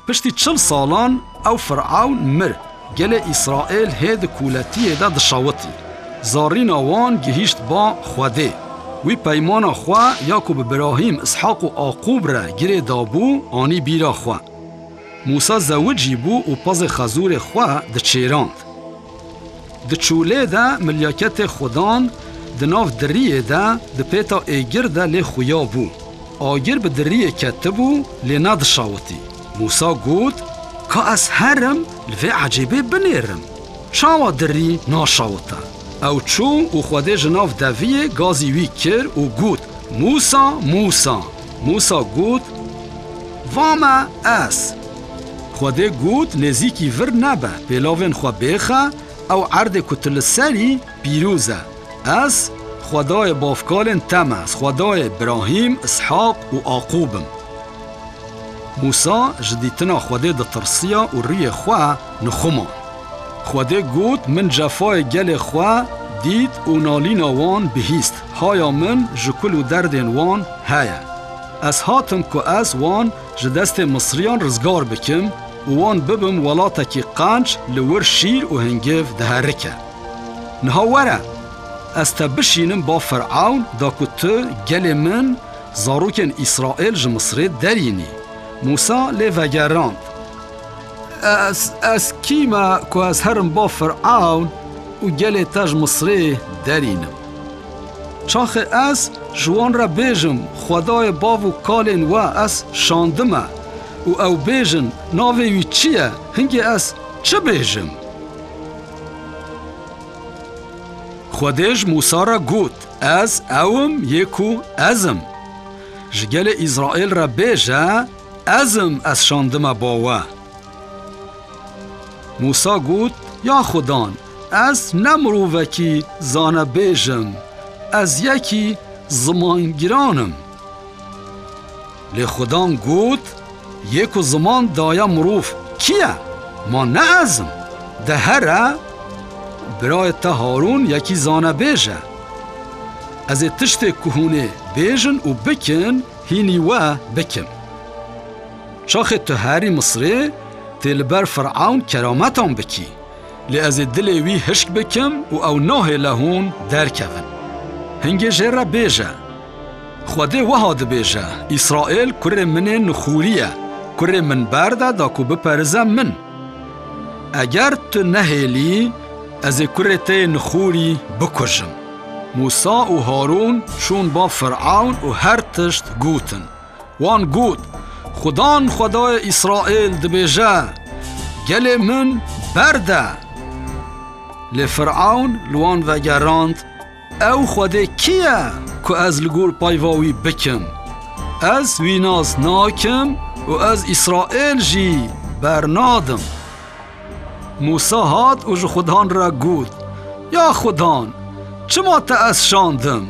پشتی 40 سالان او فرعون مر گل اسرائیل هید کولتی دا دشاوتی زارین وان گهیشت با خوده وی پیمان خوا یاکوب ابراهیم اسحاق و عاقوب را گره دابو آنی بیرا خوا موسی زوجی بو و پاز خزور خوا ده چیراند ده چوله ده ملیاکت خودان ده ناف دریه ده ده پیتا ایگر ده لی خویا بو آگر به دریه کته بو لی ند شاوتی موسی گود که از هرم لوی عجیبه بنیرم چاوا دری ناشاوتا او چو و خوده جناف دویه گازی وی کر و گود موسی گود واما اس خوده گود نزیکی ور نبه پیلاوین خوا بیخه او عرد کتل سری پیروزه از خدای بافکالن تمز خدای ابراهیم اسحاق و عاقوبم موسی جدیتنا خوده ده ترسیا و ری خوا نخوما خوده گود من جفای گل خوا دید و نالین وان بهیست هایا من جکل و دردین وان هایا از هاتم که از وان جدست مصریان رزگار بکم و وان ببم ولاتا کی قانچ لور شیر و هنگیف دهرکه نهاوره از تبشینم با فرعون دا کتو گل من زاروکن اسرائیل جمصری درینی موسی لی وگراند از کیما که از هرم با فرعون و گل تاج مصری درینم چاخ از جوان را بیجم خدای باو و کالین و از شاندمه و او بیجن ناوی وی چیه هنگی از چه بیجم خودش موسی را گود از اوم یکو ازم جگل اسرائیل را بیجه ازم از شاندمه باوه موسی گود یا خدان از نمرووکی زانه بیجم از یکی زمانگیرانم لی خدان گود یکو زمان دایا مروف کیه؟ ما نه ازم ده هره برای تا هارون یکی زانه بیجه از تشت کهونه بیجن و بکن هینی و بکم شاخ تو هری مصری تلبر فرعون کرامتان بکی لی از دلوی هشک بکم و او ناه لهون درکون هنگی جره بیجه خوده وحاد بیجه اسرائیل کره من نخوریه کره من برده دا کو بپرزه من اگر تو نهیلی از کره تی نخوری بکشم موسی و هارون شون با فرعون و هر تشت گوتن وان گوت خدان خدای اسرائیل دبیجه گل من برده لفرعون لوان وگراند او خوده کیه که از لگور پایواوی بکم از ویناز ناکم و از اسرائیل جی برنادم موسی هات و جو خدان را گود یا خدان چما تا از شاندم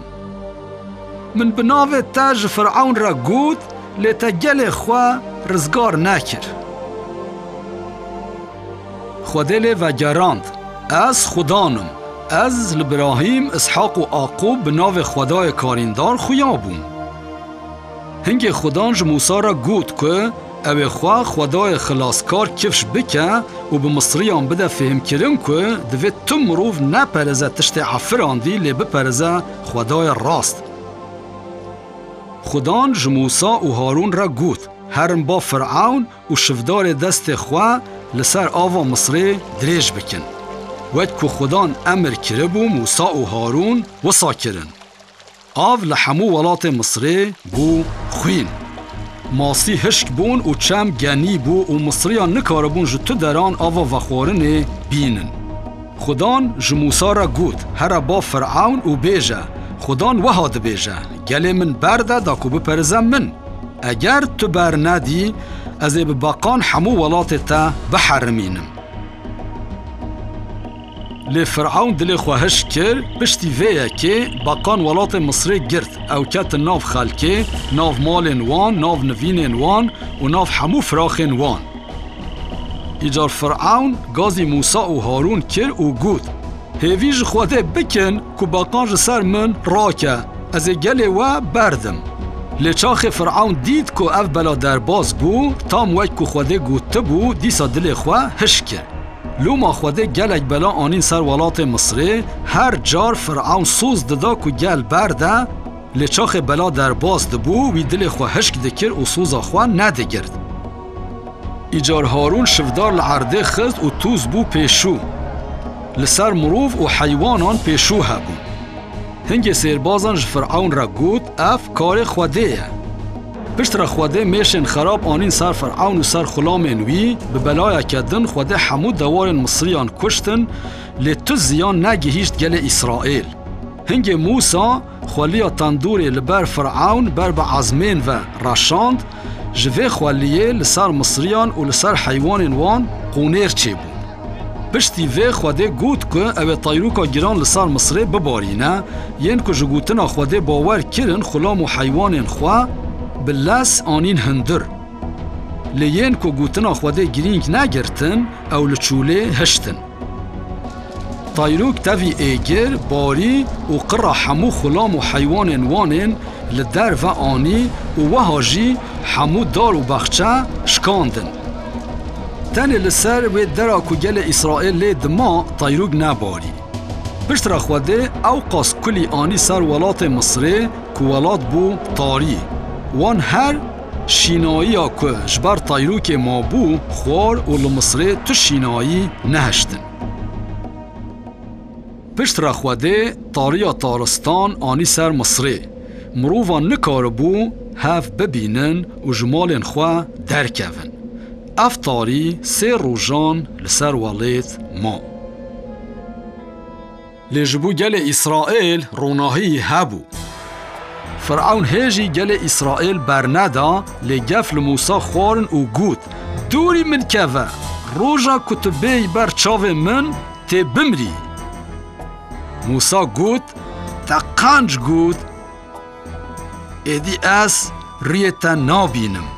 من بناوه تاج فرعون را گود لیتا گل خواه رزگار نکر خوده لی وگراند از خدانم از ابراهیم اسحاق و عاقوب بناو خدای کاریندار خویا بوم هنگ خدانج موسی را گود که او خواه خدای خلاصکار کفش بکه و به مصریان بده فهم کرن که دوید تو مروف نپرزه تشت عفراندی لی بپرزه خدای راست خدانج موسی و هارون را گود هرم با فرعون و شفدار دست خواه لسر آوا مصری دریج بکن وقت که خدان امر کرده بو موسی و هارون وصا کرن آو لحمو ولات مصری بو خوین ماسی هشک بون و چم گنی بو و مصریان نکاره بون جتو دران آوا وخورن بینن خدان جموسی را گود هر با فرعون و بیجه خدان وحاد بیجه گلی من برده دا کو بپرزم من اگر تو بر ندی از بباقان حمو ولات تا بحرمینم لی فرعون دلی خواهش کر پشتی ویه که باقان ولات مصری گرد او کت ناف خلکه ناف مالن وان ناف نوینن وان و ناف حمو فراخن وان ایجار فرعون گازی موسی و هارون کر و گود هیویج خوده بکن که باقان جسر من راکه از گلی و بردم لچاخ فرعون دید که اف بلا درباز بو تام وک که خوده گوته بو دیسا دل خواه هش کرد. لوما خوده گلک بلا آنین سر ولات مصره هر جار فرعون سوز ددا که گل برده لچاخ بلا درباز دبو وی دل خواه هشک دکر و سوزا خواه نده گرد. ایجار هارون شفدار لعرده خزد و توز بو پیشو لسر مروف و حیوانان پیشو هبو. هنگ سیربازان فرعون را گوت اف کار خوده. پشت را خوده میشن خراب آنین سر فرعون و سر خلام انوی به بلای کدن خوده حمود دوار مصریان کشتن لی تو زیان نگهیشت گل اسرائیل. هنگ موسا خولیا تندوری لبر فرعون بر به عزمین و رشاند جوه خولیه لسر مصریان و لسر حیوان وان قونیر چه بود. پشتی وی خوده گوت که او طایروکا گران لسر مصری ببارینه ین که جگوتنا خوده باور کرن خلام و حیوان خواه بلس آنین هندر لین که گوتنا خوده گرینگ نگرتن او لچوله هشتن. طایروک تاوی ایگر باری و قرا حمو خلام و حیوان وانین لدر و آنی و وهاجی حمو دار و بخچه شکاندن. تن لسر و درا که گل اسرائیل لید ما طایروک نباری. پشت را خوده او قاس کلی آنی سر ولات مصره که ولات بو تاری وان هر شینایی ها که جبر طایروک ما بو خوار و لمصره تو شینایی نهشتن. پشت را خوده تاریا تارستان آنی سر مصره مروفان نکار بو هف ببینن و جمال خواه درکون. افتاری سه روزان لسر والیت ما. لجبو گل اسرائیل روناهی هبو. فرعون هیجی گل اسرائیل برندا لگفل موسا خوارن و گود دوری من کفه روژا کتبه بر چاو من تی بمری. موسا گود تا قنج گود ایدی از ریتا نابینم.